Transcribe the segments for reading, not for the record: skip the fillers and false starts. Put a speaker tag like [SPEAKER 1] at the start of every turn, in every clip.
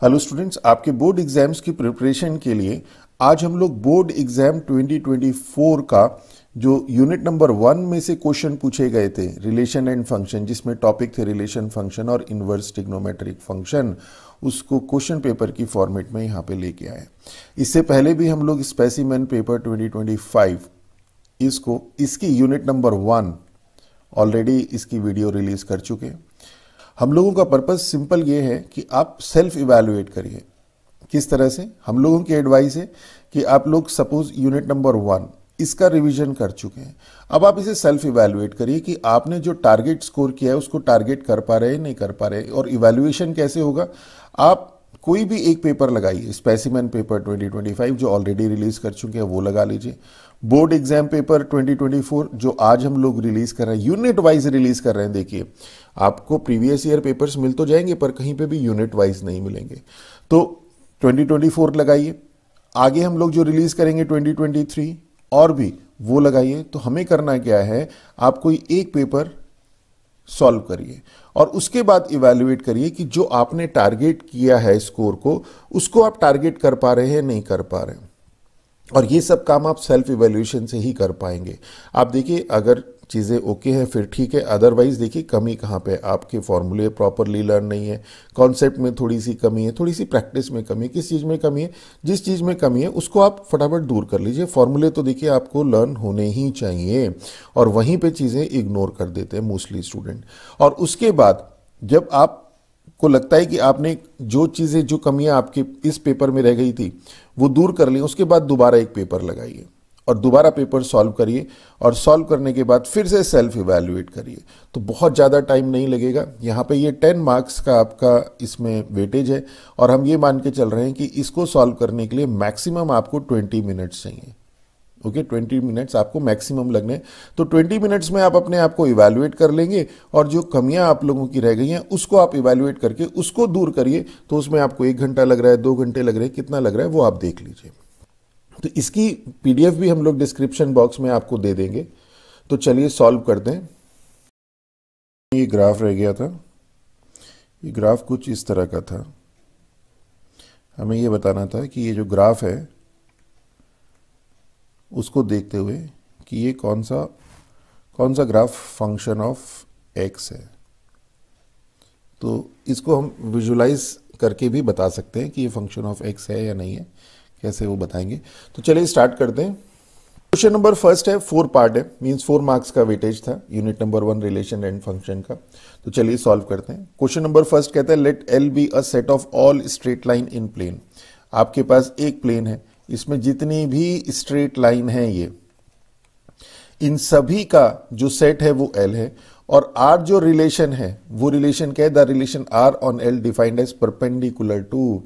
[SPEAKER 1] Hello students, आपके board exams की preparation के लिए आज हम लोग बोर्ड एग्जाम 2024 का जो यूनिट नंबर 1 में से क्वेश्चन पूछे गए थे रिलेशन एंड फंक्शन, जिसमें टॉपिक थे रिलेशन फंक्शन और इनवर्स ट्रिग्नोमेट्रिक फंक्शन, उसको क्वेश्चन पेपर की फॉर्मेट में यहाँ पे लेके आए। इससे पहले भी हम लोग स्पेसिमेन पेपर 2025 इसकी यूनिट नंबर 1 ऑलरेडी इसकी वीडियो रिलीज कर चुके हैं। हम लोगों का पर्पस सिंपल ये है कि आप सेल्फ इवैल्यूएट करिए। किस तरह से? हम लोगों की एडवाइस है कि आप लोग सपोज यूनिट नंबर 1 इसका रिवीजन कर चुके हैं, अब आप इसे सेल्फ इवैल्यूएट करिए कि आपने जो टारगेट स्कोर किया है उसको टारगेट कर पा रहे हैं नहीं कर पा रहे। और इवैल्यूएशन कैसे होगा? आप कोई भी एक पेपर लगाइए, स्पेसिमेन पेपर 2025 जो ऑलरेडी रिलीज कर चुके हैं वो लगा लीजिए, बोर्ड एग्जाम पेपर 2024 जो आज हम लोग रिलीज कर रहे हैं, यूनिट वाइज रिलीज कर रहे हैं। देखिए, आपको प्रीवियस ईयर पेपर्स मिल तो जाएंगे पर कहीं पे भी यूनिट वाइज नहीं मिलेंगे, तो 2024 लगाइए। आगे हम लोग जो रिलीज करेंगे 2023 और भी वो लगाइए। तो हमें करना क्या है, आप कोई एक पेपर सॉल्व करिए और उसके बाद इवैल्यूएट करिए कि जो आपने टारगेट किया है स्कोर को, उसको आप टारगेट कर पा रहे हैं नहीं कर पा रहे हैं। और ये सब काम आप सेल्फ इवैल्यूएशन से ही कर पाएंगे। आप देखिए, अगर चीज़ें ओके हैं फिर ठीक है, अदरवाइज देखिए कमी कहाँ पे, आपके फॉर्मूले प्रॉपरली लर्न नहीं है, कॉन्सेप्ट में थोड़ी सी कमी है, थोड़ी सी प्रैक्टिस में कमी है। किस चीज़ में कमी है? जिस चीज़ में कमी है उसको आप फटाफट दूर कर लीजिए। फॉर्मूले तो देखिए आपको लर्न होने ही चाहिए और वहीं पर चीज़ें इग्नोर कर देते हैं मोस्टली स्टूडेंट। और उसके बाद जब आप को लगता है कि आपने जो चीज़ें, जो कमियां आपके इस पेपर में रह गई थी वो दूर कर ली, उसके बाद दोबारा एक पेपर लगाइए और दोबारा पेपर सॉल्व करिए और सॉल्व करने के बाद फिर से सेल्फ इवैल्यूएट करिए। तो बहुत ज़्यादा टाइम नहीं लगेगा। यहाँ पे ये 10 मार्क्स का आपका इसमें वेटेज है और हम ये मान के चल रहे हैं कि इसको सॉल्व करने के लिए मैक्सिमम आपको 20 मिनट्स चाहिए। ओके, 20 मिनट्स आपको मैक्सिमम लगने। तो 20 मिनट्स में आप अपने आप को इवैल्यूएट कर लेंगे और जो कमियां आप लोगों की रह गई हैं उसको आप इवैल्यूएट करके उसको दूर करिए। तो उसमें आपको 1 घंटा लग रहा है, 2 घंटे लग रहे हैं, कितना लग रहा है वो आप देख लीजिए। तो इसकी पीडीएफ भी हम लोग डिस्क्रिप्शन बॉक्स में आपको दे देंगे। तो चलिए सॉल्व करते हैं। ये ग्राफ रह गया था, ये ग्राफ कुछ इस तरह का था। हमें ये बताना था कि ये जो ग्राफ है उसको देखते हुए कि ये कौन सा ग्राफ फंक्शन ऑफ एक्स है। तो इसको हम विजुलाइज करके भी बता सकते हैं कि ये फंक्शन ऑफ एक्स है या नहीं है, कैसे वो बताएंगे। तो चलिए स्टार्ट करते हैं। क्वेश्चन नंबर फर्स्ट है, 4 पार्ट है, मींस 4 मार्क्स का वेटेज था unit number 1 relation and function का। तो चलिए सॉल्व करते हैं। क्वेश्चन नंबर फर्स्ट कहता है let L be a set of all straight line in plane. आपके पास एक प्लेन है, इसमें जितनी भी स्ट्रेट लाइन है ये इन सभी का जो सेट है वो एल है। और आर जो रिलेशन है वो रिलेशन क्या है? The relation R on L defined as perpendicular to.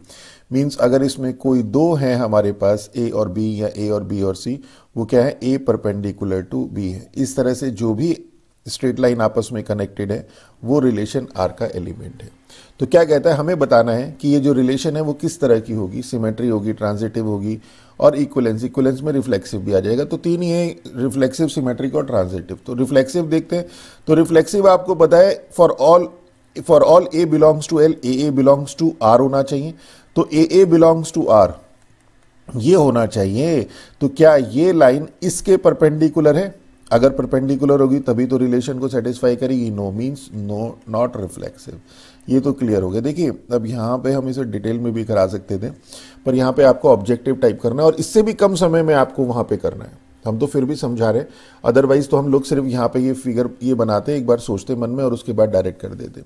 [SPEAKER 1] Means अगर इसमें कोई दो हैं हमारे पास ए और बी या ए और बी और सी, वो क्या है? ए परपेंडिकुलर टू बी है। इस तरह से जो भी स्ट्रेट लाइन आपस में कनेक्टेड है वो रिलेशन आर का एलिमेंट है। तो क्या कहता है, हमें बताना है कि ये जो रिलेशन है वो किस तरह की होगी, सिमेट्री होगी, ट्रांजिटिव होगी और इक्विवेलेंस। इक्विवेलेंस में रिफ्लेक्सिव भी आ जाएगा। तो 3 ही है, रिफ्लेक्सिव, सिमेट्रिक और ट्रांजिटिव। तो रिफ्लेक्सिव देखते हैं। तो रिफ्लेक्सिव आपको पता है for all A belongs to L, A belongs to R होना चाहिए। तो ए बिलोंग्स टू आर ये होना चाहिए। तो क्या ये लाइन इसके परपेंडिकुलर है? अगर परपेंडिकुलर होगी तभी तो रिलेशन को सेटिस्फाई करेगी। No means no, not reflexive. ये तो क्लियर हो गया। देखिए, अब यहाँ पे हम इसे डिटेल में भी करा सकते थे, पर यहाँ पे आपको ऑब्जेक्टिव टाइप करना है और इससे भी कम समय में आपको वहाँ पे करना है। हम तो फिर भी समझा रहे, अदरवाइज तो हम लोग सिर्फ यहाँ पे ये फिगर ये बनाते, एक बार सोचते मन में और उसके बाद डायरेक्ट कर देते।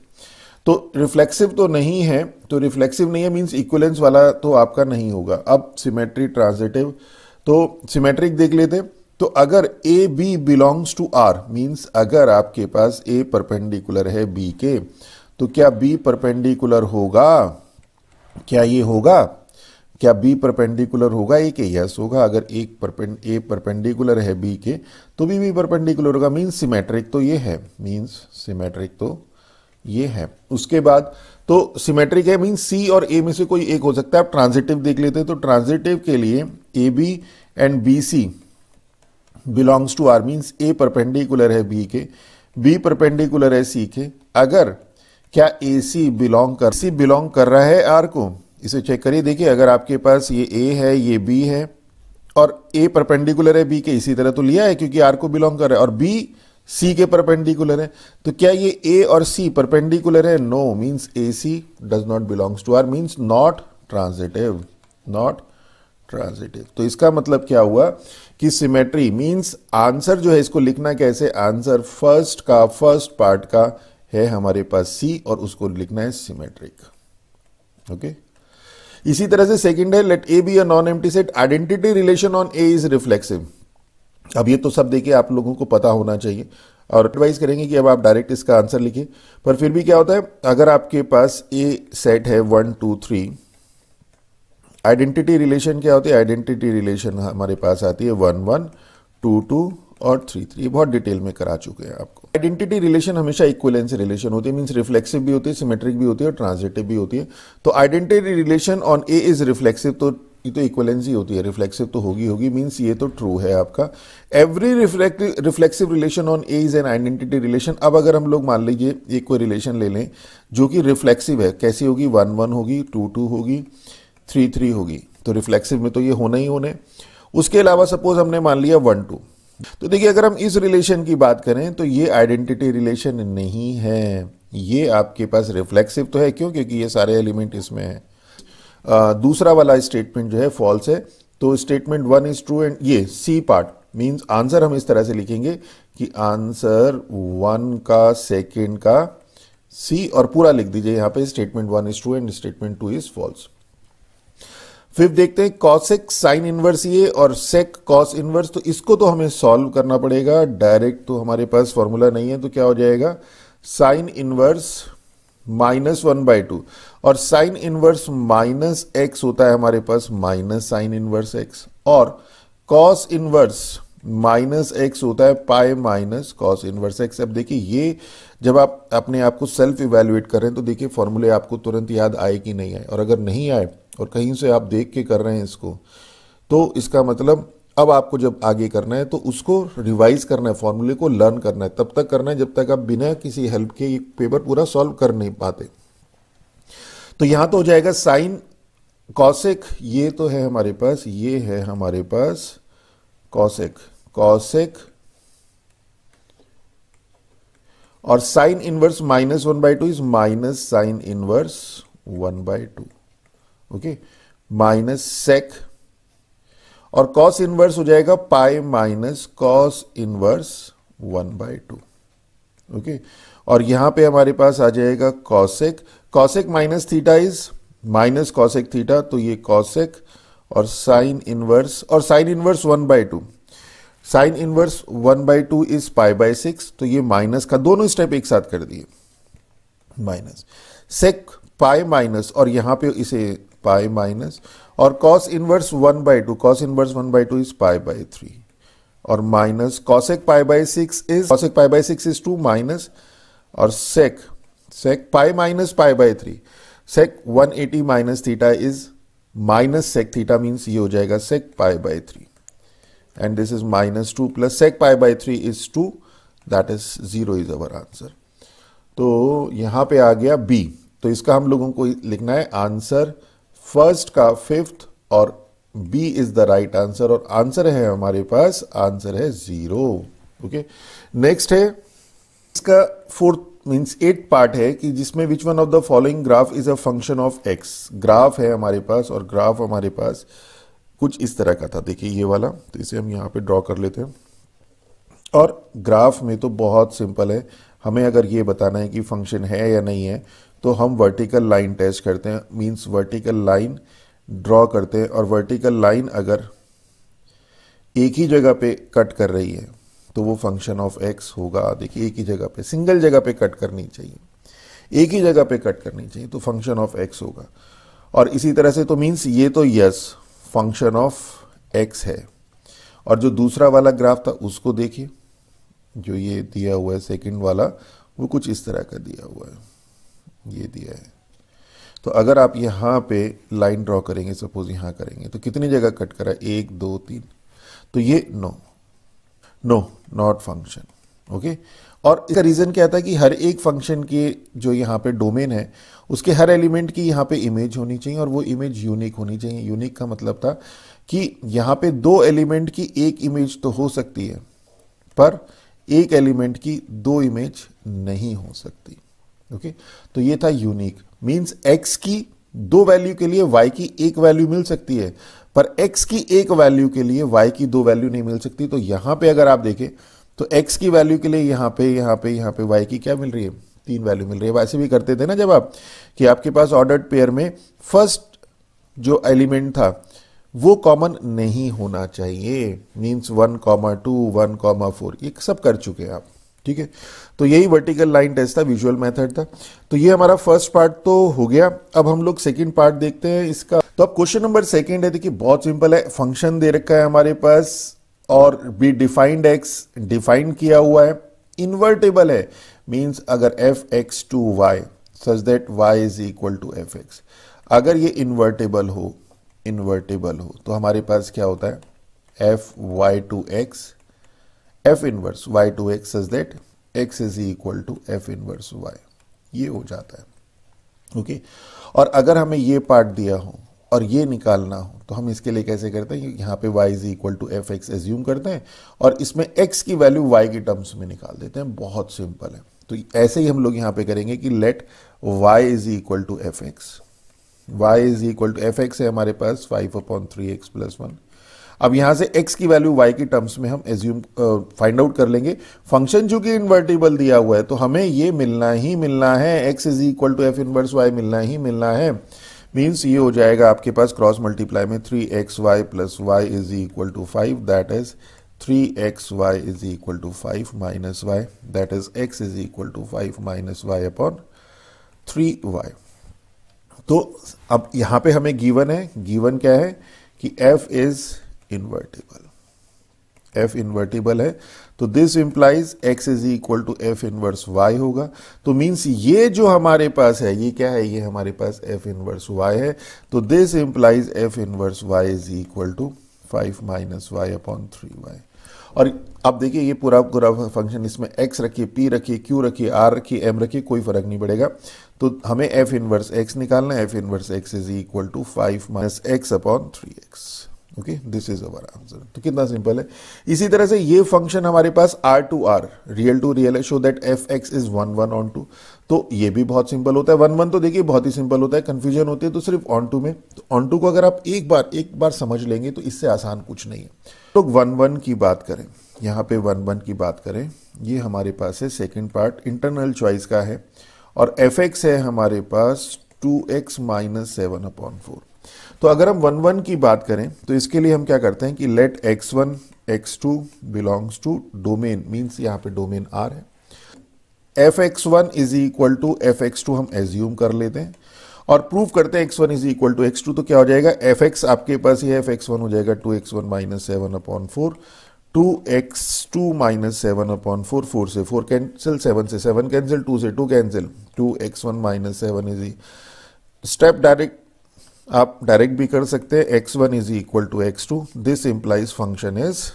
[SPEAKER 1] तो रिफ्लेक्सिव तो नहीं है, तो रिफ्लेक्सिव नहीं है मींस इक्विवेलेंस वाला तो आपका नहीं होगा। अब सिमेट्री, ट्रांजिटिव, तो सिमेट्रिक देख लेते। तो अगर A B belongs to R means अगर आपके पास ए परपेंडिकुलर है बी के, तो क्या बी परपेंडिकुलर होगा? क्या ये होगा? क्या बी परपेंडिकुलर होगा ए के? यस होगा। अगर ए परपेंडिकुलर है बी के तो बी परपेंडिकुलर होगा, मींस सिमेट्रिक तो ये है, मींस सिमेट्रिक तो ये है। उसके बाद तो सिमेट्रिक है मींस सी और ए में से कोई एक हो सकता है। आप ट्रांजिटिव देख लेते हैं। तो ट्रांजिटिव के लिए A B and B C belongs to R means A perpendicular है बी के, बी परपेंडिकुलर है सी के। अगर क्या ए सी बिलोंग कर रहा है आर को? इसे चेक करिए, देखिए अगर आपके पास ये ए है, ये बी है और ए परपेंडिकुलर है बी के, इसी तरह तो लिया है क्योंकि आर को बिलोंग कर रहा है, और बी सी के परपेंडिकुलर है, तो क्या ये ए और सी परपेंडिकुलर है? No, means A C does not belongs to R, means not transitive, not transitive. तो इसका मतलब क्या हुआ कि सिमेट्री मींस आंसर जो है इसको लिखना कैसे, आंसर फर्स्ट पार्ट का है हमारे पास सी और उसको लिखना है सिमेट्रिक। ओके, इसी तरह से सेकंड है, let A be a non empty set, identity relation on A is reflexive. अब ये तो सब देखिए आप लोगों को पता होना चाहिए और एडवाइस करेंगे कि अब आप डायरेक्ट इसका आंसर लिखिए, पर फिर भी क्या होता है, अगर आपके पास ए सेट है 1 2 3, आइडेंटिटी रिलेशन क्या होती है, आइडेंटिटी रिलेशन हमारे पास आती है 1 1 2 2 और 3 3, ये बहुत डिटेल में करा चुके हैं आपको। आइडेंटिटी रिलेशन हमेशा इक्विवेलेंस रिलेशन होती है, मींस रिफ्लेक्सिव भी होती है, सिमेट्रिक भी होती है और ट्रांजिटिव भी होती है। तो identity relation on A is reflexive, तो ये तो इक्विवेलेंस ही होती है, रिफ्लेक्सिव तो होगी, मींस ये तो ट्रू है आपका। Every reflexive relation on A is an identity relation. अब अगर हम लोग मान लीजिए एक कोई रिलेशन ले लें जो कि रिफ्लेक्सिव है, कैसी होगी, 1 1 होगी, 2 2 होगी, 3 3 होगी, तो रिफ्लेक्सिव में तो ये होना ही होने। उसके अलावा सपोज हमने मान लिया 1 2, तो देखिए अगर हम इस रिलेशन की बात करें तो ये आइडेंटिटी रिलेशन नहीं है, ये आपके पास रिफ्लेक्सिव तो है, क्यों, क्योंकि ये सारे एलिमेंट इसमें है। दूसरा वाला स्टेटमेंट जो है फॉल्स है, तो स्टेटमेंट 1 इज ट्रू एंड ये सी पार्ट मींस आंसर हम इस तरह से लिखेंगे कि आंसर 1 का सेकेंड का सी, और पूरा लिख दीजिए यहाँ पे statement 1 is true and statement 2 is false. फिर देखते हैं कॉसेक साइन इनवर्स ये और सेक कॉस इनवर्स, तो इसको तो हमें सॉल्व करना पड़ेगा, डायरेक्ट तो हमारे पास फॉर्मूला नहीं है, तो क्या हो जाएगा, साइन इनवर्स -1/2 और साइन इनवर्स माइनस एक्स होता है हमारे पास माइनस साइन इनवर्स एक्स, और कॉस इनवर्स माइनस एक्स होता है पाई माइनस कॉस इनवर्स एक्स। अब देखिए ये जब आप अपने आप को सेल्फ इवेल्युएट कर रहे हैं तो देखिए फॉर्मूले आपको तुरंत याद आए कि नहीं आए, और अगर नहीं आए और कहीं से आप देख के कर रहे हैं इसको, तो इसका मतलब अब आपको जब आगे करना है तो उसको रिवाइज करना है, फॉर्मूले को लर्न करना है, तब तक करना है जब तक आप बिना किसी हेल्प के ये पेपर पूरा सॉल्व कर नहीं पाते। तो यहां तो हो जाएगा साइन कॉसेक, ये तो है हमारे पास, ये है हमारे पास कॉसेक, कॉसेक और sine inverse -1/2 is minus sine inverse 1/2, okay, minus sec, और कॉस इनवर्स हो जाएगा pi minus cos inverse 1/2, okay, और यहां पे हमारे पास आ जाएगा cosec, cosec minus theta is minus cosec theta, तो ये कॉसेक और साइन इनवर्स, और sine inverse 1/2, sine inverse 1/2 is π/6, तो ये माइनस का दोनों स्टेप एक साथ कर दिए, माइनस सेक पाई माइनस, और यहां पे इसे पाई माइनस, और cos inverse 1/2, cos inverse 1/2 is π/3, और माइनस कॉसेक π/6 इज 2 माइनस, और sec pi minus π/3, sec 180 minus theta is minus sec theta, means ये हो जाएगा सेक π/3, and this is -2 plus sec π/3 is 2, that is 0 is our answer। तो यहां पे आ गया B, तो इसका हम लोगों को लिखना है आंसर फर्स्ट का 5th और B is the right answer, और आंसर है हमारे पास, आंसर है 0, ओके। नेक्स्ट है इसका 4th मीन्स 8th पार्ट है कि जिसमें which one of the following graph is a function of x, graph है हमारे पास, और ग्राफ हमारे पास कुछ इस तरह का था, देखिए ये वाला, तो इसे हम यहाँ पे ड्रॉ कर लेते हैं। और ग्राफ में तो बहुत सिंपल है, हमें अगर ये बताना है कि फंक्शन है या नहीं है तो हम वर्टिकल लाइन टेस्ट करते हैं, मींस वर्टिकल लाइन ड्रॉ करते हैं, और वर्टिकल लाइन अगर एक ही जगह पे कट कर रही है तो वो फंक्शन ऑफ x होगा। देखिए एक ही जगह पे, सिंगल जगह पे कट करनी चाहिए, एक ही जगह पे कट करनी चाहिए, तो फंक्शन ऑफ x होगा। और इसी तरह से तो मीन्स ये तो यस फंक्शन ऑफ x है। और जो दूसरा वाला ग्राफ था उसको देखिए, जो ये दिया हुआ है सेकंड वाला, वो कुछ इस तरह का दिया हुआ है, ये दिया है। तो अगर आप यहाँ पे लाइन ड्रॉ करेंगे, सपोज यहाँ करेंगे, तो कितनी जगह कट करा, 1 2 3, तो ये नो नॉट फंक्शन, ओके। और इसका रीजन क्या था कि हर एक फंक्शन के जो यहाँ पे डोमेन है उसके हर एलिमेंट की यहाँ पे इमेज होनी चाहिए और वो इमेज यूनिक होनी चाहिए। यूनिक का मतलब था कि यहाँ पे दो एलिमेंट की एक इमेज तो हो सकती है पर एक एलिमेंट की दो इमेज नहीं हो सकती। ओके, तो ये था यूनिक। मींस x की दो वैल्यू के लिए y की एक वैल्यू मिल सकती है पर x की एक वैल्यू के लिए y की दो वैल्यू नहीं मिल सकती। तो यहां पे अगर आप देखें तो x की वैल्यू के लिए यहां पे y की क्या मिल रही है, तीन वैल्यू मिल रही है। वैसे भी करते थे ना जब आप कि आपके पास ऑर्डर्ड पेयर में फर्स्ट जो एलिमेंट था वो कॉमन नहीं होना चाहिए। मींस 1,2 1,4 ये सब कर चुके हैं आप। ठीक है, तो यही वर्टिकल लाइन टेस्ट था, विजुअल मेथड था। तो ये हमारा फर्स्ट पार्ट तो हो गया। अब हम लोग सेकंड पार्ट देखते हैं इसका। तो अब क्वेश्चन नंबर सेकंड है, देखिए बहुत सिंपल है। फंक्शन दे रखा है हमारे पास और बी डिफाइंड एक्स डिफाइन किया हुआ है, इन्वर्टेबल है। मींस अगर F X to Y such that Y is equal to F X, अगर ये इन्वर्टेबल हो तो हमारे पास क्या होता है, F Y to X F inverse Y to X such that X is equal to F inverse Y, ये हो जाता है। ओके, और अगर हमें ये पार्ट दिया हो और ये निकालना हो तो हम इसके लिए कैसे करते हैं, यहाँ पे y is equal to F X assume करते हैं और इसमें x की वैल्यू y की टर्म्स में निकाल देते हैं। बहुत सिंपल है। तो ऐसे ही हम लोग यहाँ पे करेंगे कि let y is equal to F X, y is equal to F X है हमारे पास 5/3x + 1। अब यहां से x की वैल्यू y की टर्म्स में हम एज्यूम फाइंड आउट कर लेंगे। फंक्शन चूंकि इन्वर्टिबल दिया हुआ है तो हमें ये मिलना ही मिलना है, x is equal to F inverse y मिलना ही मिलना है। मीन्स ये हो जाएगा आपके पास क्रॉस मल्टीप्लाई में 3xy + y is equal to 5, that is 3xy is equal to 5 minus y, that is x is equal to 5 minus y upon 3y। तो अब यहां पे हमें गिवन है, गिवन क्या है कि f is invertible, f invertible है तो this implies x is equal to F inverse y होगा। तो मींस ये जो हमारे पास है ये क्या है, ये हमारे पास f इनवर्स y है। तो this implies f inverse y is equal to 5 minus y upon 3y। और अब देखिए ये पूरा फंक्शन, इसमें x रखिए, p रखिए, q रखिए, r रखिए, m रखिए, कोई फर्क नहीं पड़ेगा। तो हमें f इनवर्स x निकालना है। f inverse x is equal to 5 minus x upon 3x। Okay, this is our answer. तो कितना सिंपल है। इसी तरह से ये फंक्शन हमारे पास R to R, real to real है, show that F x is 1 1 onto. तो ये भी बहुत सिंपल होता है। 1 1 तो देखिए बहुत ही सिंपल होता है, कंफ्यूजन होती है तो सिर्फ ऑन टू में। तो ऑन टू को अगर आप एक बार समझ लेंगे तो इससे आसान कुछ नहीं है। तो 1 1 की बात करें, यहाँ पे 1 1 की बात करें, ये हमारे पास है सेकेंड पार्ट इंटरनल चॉइस का है और एफ एक्स है हमारे पास 2x माइनस 7/4। तो अगर हम 1 1 की बात करें तो इसके लिए हम क्या करते हैं कि let x1 x2 belongs to domain, means यहाँ पे डोमेन R है। F x1 is equal to F x2 हम एज्यूम कर लेते हैं और प्रूव करते हैं x1 is equal to x2। तो क्या हो जाएगा, एफ x आपके पास ये एफ x1 हो जाएगा 2x1 माइनस 7/4, 2x2 माइनस 7/4, 4 से 4 कैंसिल, 7 से 7 कैंसिल, 2 से 2 cancel, 2x1 minus 7 is step direct आप डायरेक्ट भी कर सकते हैं, x1 is equal to x2, this implies function is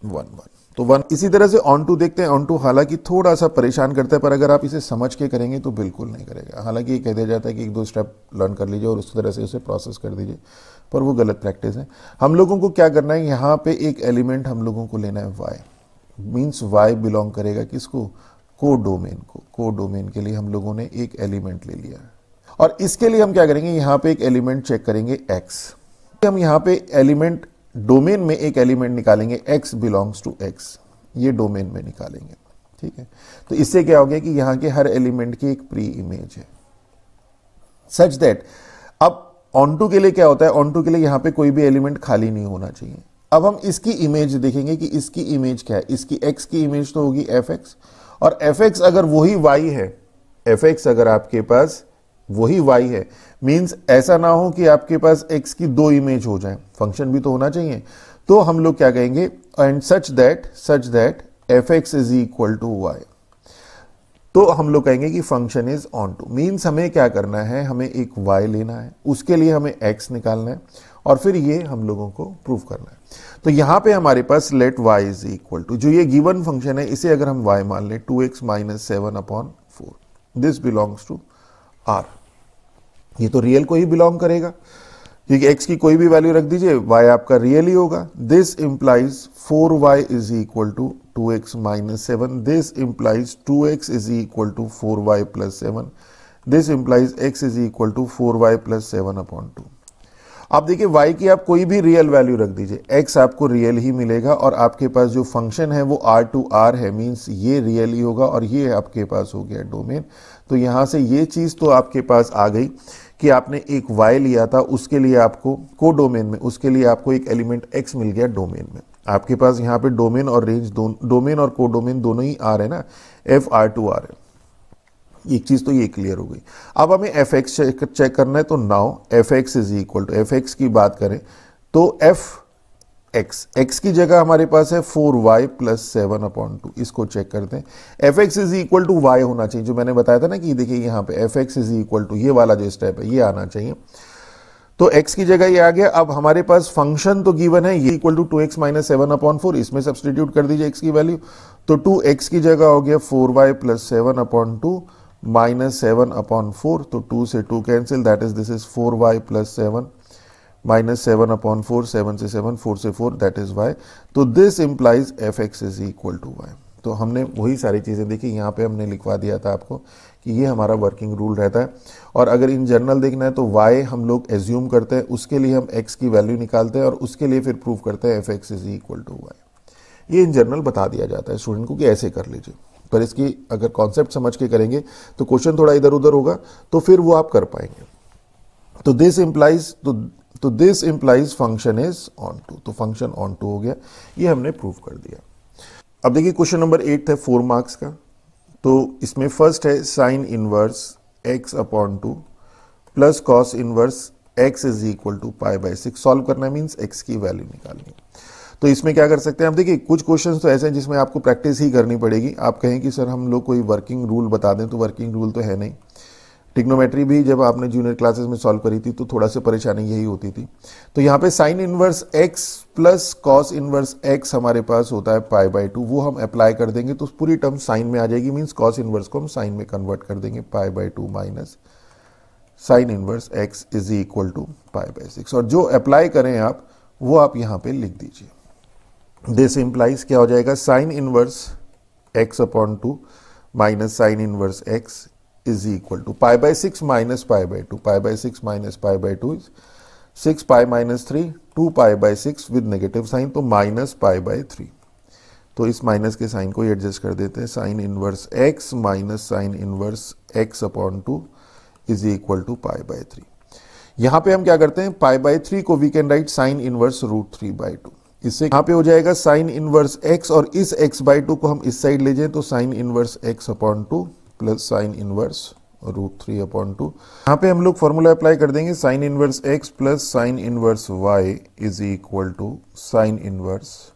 [SPEAKER 1] 1 1। तो 1 इसी तरह से ऑन टू देखते हैं। ऑन टू हालांकि थोड़ा सा परेशान करता है पर अगर आप इसे समझ के करेंगे तो बिल्कुल नहीं करेगा। हालांकि ये कह दिया जाता है कि 1-2 स्टेप लर्न कर लीजिए और उस तरह से उसे प्रोसेस कर दीजिए, पर वो गलत प्रैक्टिस है। हम लोगों को क्या करना है, यहाँ पे एक एलिमेंट हम लोगों को लेना है y, मीन्स y बिलोंग करेगा किसको, को डोमेन को। को डोमेन के लिए हम लोगों ने एक एलिमेंट ले लिया और इसके लिए हम क्या करेंगे, यहाँ पे एक एलिमेंट चेक करेंगे x। हम यहाँ पे एलिमेंट डोमेन में एक एलिमेंट निकालेंगे x बिलोंग्स टू x, ये डोमेन में निकालेंगे। ठीक है, तो इससे क्या हो गया कि यहाँ के हर एलिमेंट की एक प्री इमेज है सच दैट। अब ऑनटू के लिए क्या होता है, ऑनटू के लिए यहाँ पे कोई भी एलिमेंट खाली नहीं होना चाहिए। अब हम इसकी इमेज देखेंगे कि इसकी इमेज क्या है। इसकी x की इमेज तो होगी एफ एक्स, और एफ एक्स अगर वही y है, एफ एक्स अगर आपके पास वही y है, मींस ऐसा ना हो कि आपके पास x की दो इमेज हो जाए, फंक्शन भी तो होना चाहिए। तो हम लोग क्या कहेंगे, and such that F x is equal to y। तो हम लोग कहेंगे कि function is onto. Means हमें क्या करना है, हमें एक y लेना है, उसके लिए हमें x निकालना है और फिर ये हम लोगों को प्रूव करना है। तो यहां पे हमारे पास let y is equal to, जो ये गिवन फंक्शन है इसे अगर हम y मान लें 2x minus 7/4, this belongs to r। ये तो रियल को ही बिलोंग करेगा क्योंकि x की कोई भी वैल्यू रख दीजिए, y आपका रियल ही होगा। This implies 4y is equal to 2x minus 7, this implies 2x is equal to 4y plus 7, this implies x is equal to 4y plus 7/2। आप देखिए y की आप कोई भी रियल वैल्यू रख दीजिए, x आपको रियल ही मिलेगा और आपके पास जो फंक्शन है वो r टू r है, मीन्स ये रियल ही होगा और ये आपके पास हो गया डोमेन। तो यहां से ये चीज तो आपके पास आ गई कि आपने एक y लिया था, उसके लिए आपको को डोमेन में, उसके लिए आपको एक एलिमेंट x मिल गया डोमेन में। आपके पास यहाँ पे डोमेन और रेंज, डोमेन और को डोमेन दोनों ही r है ना, f r टू r है। एक चीज तो ये क्लियर हो गई। अब हमें एफ एक्स चेक करना है, तो now F x is equal to, F X की बात करें तो एफ एक्स, एक्स की जगह हमारे पास है 4y प्लस 7/2, इसको चेक करते हैं। F x is equal to y होना चाहिए, जो मैंने बताया था ना कि देखिए यहाँ पे F x is equal to, ये वाला जो स्टेप है ये आना चाहिए। तो x की जगह ये आ गया। अब हमारे पास फंक्शन तो गिवन है, ये इक्वल टू 2x माइनस 7/4, इसमें सब्सटीट्यूट कर दीजिए x की वैल्यू। तो 2x की जगह हो गया 4y प्लस 7/2 माइनस 7/4, तो 2 से 2 cancel, that is this is 4y plus 7 minus 7/4, 7 से 7, 4 से 4, दैट इज y। तो this implies F x is equal to y। तो हमने वही सारी चीज़ें देखी, यहाँ पे हमने लिखवा दिया था आपको कि ये हमारा वर्किंग रूल रहता है। और अगर इन जनरल देखना है तो y हम लोग एज्यूम करते हैं, उसके लिए हम x की वैल्यू निकालते हैं और उसके लिए फिर प्रूव करते हैं F x is equal to y। ये इन जनरल बता दिया जाता है स्टूडेंट को कि ऐसे कर लीजिए, पर इसकी अगर कॉन्सेप्ट समझ के करेंगे तो क्वेश्चन थोड़ा इधर उधर होगा, तो फिर वो आप कर पाएंगे। तो दिस इंप्लाइज, तो this implies function is onto, तो फंक्शन ऑन टू हो गया, ये हमने प्रूव कर दिया। अब देखिए क्वेश्चन नंबर 8 है 4 मार्क्स का। तो इसमें फर्स्ट है sine inverse x/2 plus cos inverse x is equal to π/6 solve करना है, मीन्स x की वैल्यू निकालनी। तो इसमें क्या कर सकते हैं आप, देखिए कुछ क्वेश्चंस तो ऐसे हैं जिसमें आपको प्रैक्टिस ही करनी पड़ेगी। आप कहें कि सर हम लोग कोई वर्किंग रूल बता दें, तो वर्किंग रूल तो है नहीं। ट्रिग्नोमेट्री भी जब आपने जूनियर क्लासेस में सॉल्व करी थी तो थोड़ा सा परेशानी यही होती थी। तो यहाँ पे sign inverse x plus cos inverse x हमारे पास होता है π/2, वो हम अप्लाई कर देंगे तो पूरी टर्म साइन में आ जाएगी, मीन्स कॉस इनवर्स को हम साइन में कन्वर्ट कर देंगे, π/2 minus sine inverse x is equal to π/6। और जो अप्लाई करें आप वो आप यहाँ पे लिख दीजिए। दिस इंप्लाइज क्या हो जाएगा, sine inverse x/2 minus sine inverse x is equal to π/6 minus π/2, π/6 minus π/2 is 6 pi minus 3, 2 π/6 with negative sign, तो minus π/3। तो इस माइनस के साइन को एडजस्ट कर देते हैं, sine inverse x minus sine inverse x/2 is equal to π/3। यहाँ पे हम क्या करते हैं, π/3 को we can write sine inverse √3/2। इससे यहाँ पे हो जाएगा साइन इनवर्स x और इस x/2 को हम इस साइड ले जाए तो sine inverse x/2 plus sine inverse √3/2। यहाँ पे हम लोग फॉर्मूला अप्लाई कर देंगे, sine inverse x plus sine inverse y is equal to sine inverse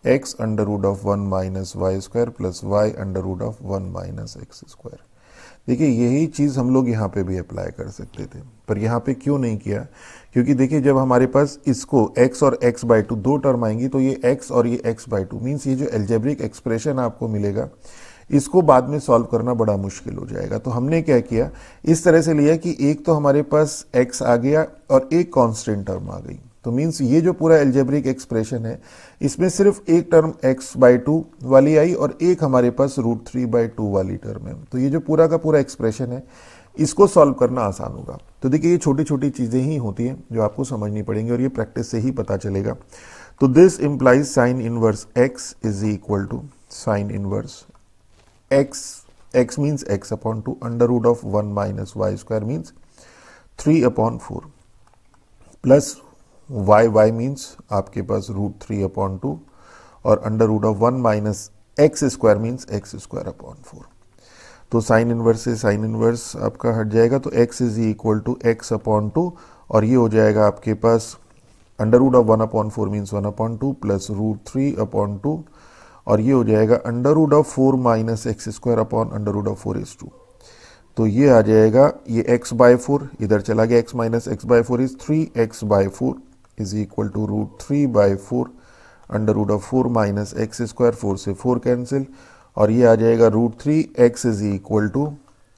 [SPEAKER 1] x √1 minus Y square plus y √1 minus x square. देखिए यही चीज़ हम लोग यहाँ पे भी अप्लाई कर सकते थे, पर यहाँ पे क्यों नहीं किया, क्योंकि देखिए जब हमारे पास इसको x और x/2 दो टर्म आएंगी तो ये x और ये x/2 मीन्स ये जो एल्जेब्रिक एक्सप्रेशन आपको मिलेगा इसको बाद में सॉल्व करना बड़ा मुश्किल हो जाएगा। तो हमने क्या किया, इस तरह से लिया कि एक तो हमारे पास x आ गया और एक कांस्टेंट टर्म आ गई, तो मीन्स ये जो पूरा एल्जेब्रिक एक्सप्रेशन है इसमें सिर्फ एक टर्म x/2 वाली आई और एक हमारे पास √3/2 वाली टर्म है। तो ये जो पूरा का पूरा एक्सप्रेशन है इसको सॉल्व करना आसान होगा। तो देखिए ये छोटी छोटी चीज़ें ही होती हैं जो आपको समझनी पड़ेंगी और ये प्रैक्टिस से ही पता चलेगा। तो this implies sine inverse x is equal to sine inverse x means x/2 √1 minus y square means 3/4 plus y means आपके पास √3/2 और √1 minus x square means x²/4। तो साइन इनवर्स से साइन इनवर्स आपका हट जाएगा, तो x is equal to x/2 और ये हो जाएगा आपके पास √1/4 मीन्स 1/2 प्लस √3/2 और ये हो जाएगा under root of 4 minus x square upon under root of 4 तो ये आ जाएगा, ये x बाय 4 इधर चला गया, x minus x by 4 is 3x by 4 is equal to root 3 by 4 under root of 4 minus x square, 4 से 4 कैंसिल, और ये आ जाएगा root 3x is equal to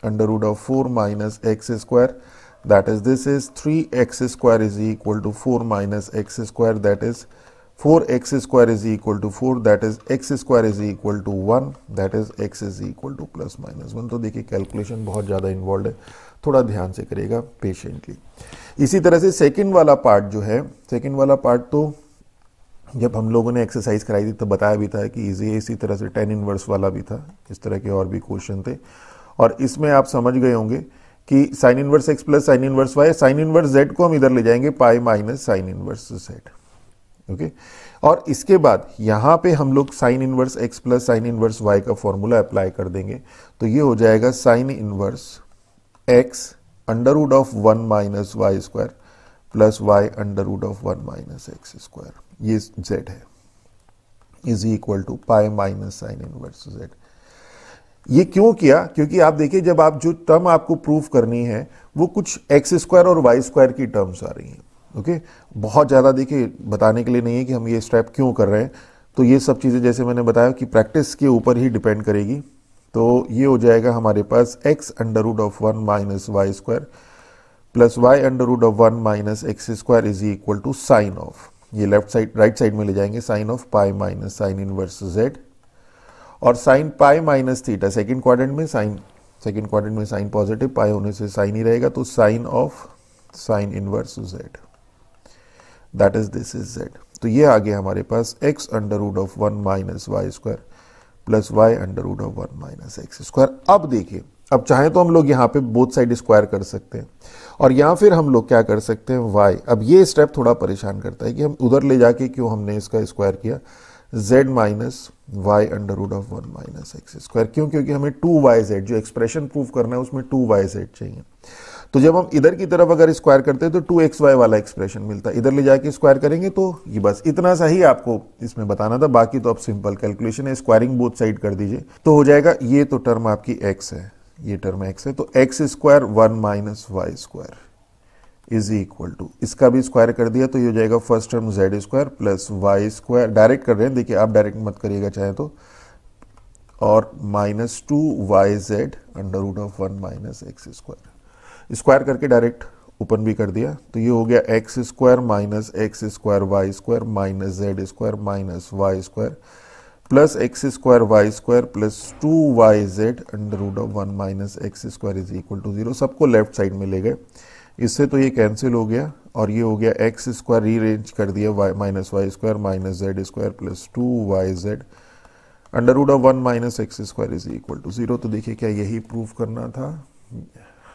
[SPEAKER 1] under root of 4 minus x square, that is this is 3x square is equal to 4 minus x square, that is 4x square is equal to 4, that is x square is equal to 1, that is x is equal to plus minus 1। तो देखिए calculation बहुत ज़्यादा involve है, थोड़ा ध्यान से करेगा patiently. इसी तरह से सेकंड वाला पार्ट जो है, सेकंड वाला पार्ट तो जब हम लोगों ने एक्सरसाइज कराई थी तो बताया भी था कि इजी है, इसी तरह से tan इनवर्स वाला भी था, इस तरह के और भी क्वेश्चन थे। और इसमें आप समझ गए होंगे कि sine inverse x plus sine inverse y, sine inverse z को हम इधर ले जाएंगे pi minus sine inverse z, okay. और इसके बाद यहां पे हम लोग sine inverse x plus sine inverse y का फॉर्मूला अप्लाई कर देंगे, तो ये हो जाएगा sine inverse x under root of 1 minus Y square plus y under root of 1 minus x square, ये z है, is equal to pi minus sine inverse z। ये क्यों किया? क्योंकि आप देखिए जब आप जो टर्म आपको प्रूफ करनी है वो कुछ एक्स स्क्वायर और वाई स्क्वायर की टर्म्स आ रही हैं, ओके। बहुत ज़्यादा देखिए बताने के लिए नहीं है कि हम ये स्टेप क्यों कर रहे हैं, तो ये सब चीज़ें जैसे मैंने बताया कि प्रैक्टिस के ऊपर ही डिपेंड करेगी। तो ये हो जाएगा हमारे पास x under root of 1 minus Y square plus y under root of 1 minus x square is equal to sine of, ये लेफ्ट साइड राइट साइड में ले जाएंगे, sine of pi minus sine inverse z, और sine pi minus theta second quadrant में, second quadrant में sine positive, pi होने से sine ही रहेगा, तो sine of sine inverse z, that is this is z। तो ये आ गया हमारे पास x under root of 1 minus Y square plus y under root of 1 minus x square. अब देखिए, अब चाहे तो हम लोग यहाँ पे बोथ साइड स्क्वायर कर सकते हैं, और या फिर हम लोग क्या कर सकते हैं y। अब ये स्टेप थोड़ा परेशान करता है कि हम उधर ले जाके क्यों हमने इसका स्क्वायर किया, z minus y under root of 1 minus x square, क्यों? क्योंकि हमें 2yz जो एक्सप्रेशन प्रूफ करना है उसमें 2yz चाहिए। तो जब हम इधर की तरफ अगर स्क्वायर करते हैं तो 2xy वाला एक्सप्रेशन मिलता है, इधर ले जाके स्क्वायर करेंगे तो ये बस इतना सा ही आपको इसमें बताना था, बाकी तो अब सिंपल कैलकुलेशन है, स्क्वायरिंग बोथ साइड कर दीजिए तो हो जाएगा। ये तो टर्म आपकी x है, ये टर्म x है, तो x square 1 minus Y square is equal to, इसका भी स्क्वायर कर दिया तो ये हो जाएगा first term z square plus y square, direct कर रहे हैं, देखिए आप डायरेक्ट मत करिएगा चाहे तो, और minus 2yz under root of 1 minus x square, square करके डायरेक्ट ओपन भी कर दिया, तो ये हो गया x square minus x square y square minus z square minus Y square plus x square y square plus 2yz under root of 1 minus x square is equal to 0। सबको left side में ले गए, इससे तो ये cancel हो गया, और ये हो गया एक्स स्क्वायर रीअरेंज कर दिया y minus Y square minus z square plus 2yz under root of 1 minus x square is equal to 0। तो देखिए क्या यही प्रूफ करना था,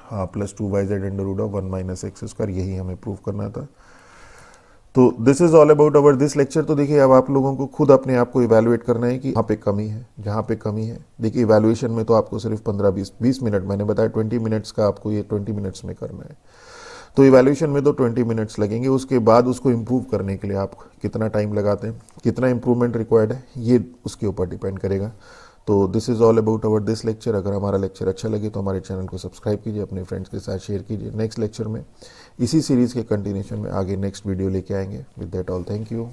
[SPEAKER 1] हाँ, plus 2yz under root of 1 minus x square, यही हमें प्रूफ करना था। तो this is all about our this lecture. तो देखिए अब आप लोगों को खुद अपने आप को इवैल्यूएट करना है कि यहाँ पे कमी है, जहाँ पे कमी है। देखिए इवैल्यूएशन में तो आपको सिर्फ 15-20 मिनट, मैंने बताया 20 मिनट्स का आपको ये 20 मिनट्स में करना है, तो इवैल्यूएशन में तो 20 मिनट्स लगेंगे। उसके बाद उसको इम्प्रूव करने के लिए आप कितना टाइम लगाते हैं, कितना इम्प्रूवमेंट रिक्वायर्ड है, ये उसके ऊपर डिपेंड करेगा। तो this is all about our this lecture. अगर हमारा लेक्चर अच्छा लगे तो हमारे चैनल को सब्सक्राइब कीजिए, अपने फ्रेंड्स के साथ शेयर कीजिए। नेक्स्ट लेक्चर में इसी सीरीज़ के कंटिन्यूशन में आगे नेक्स्ट वीडियो लेके आएंगे। With that all, thank you.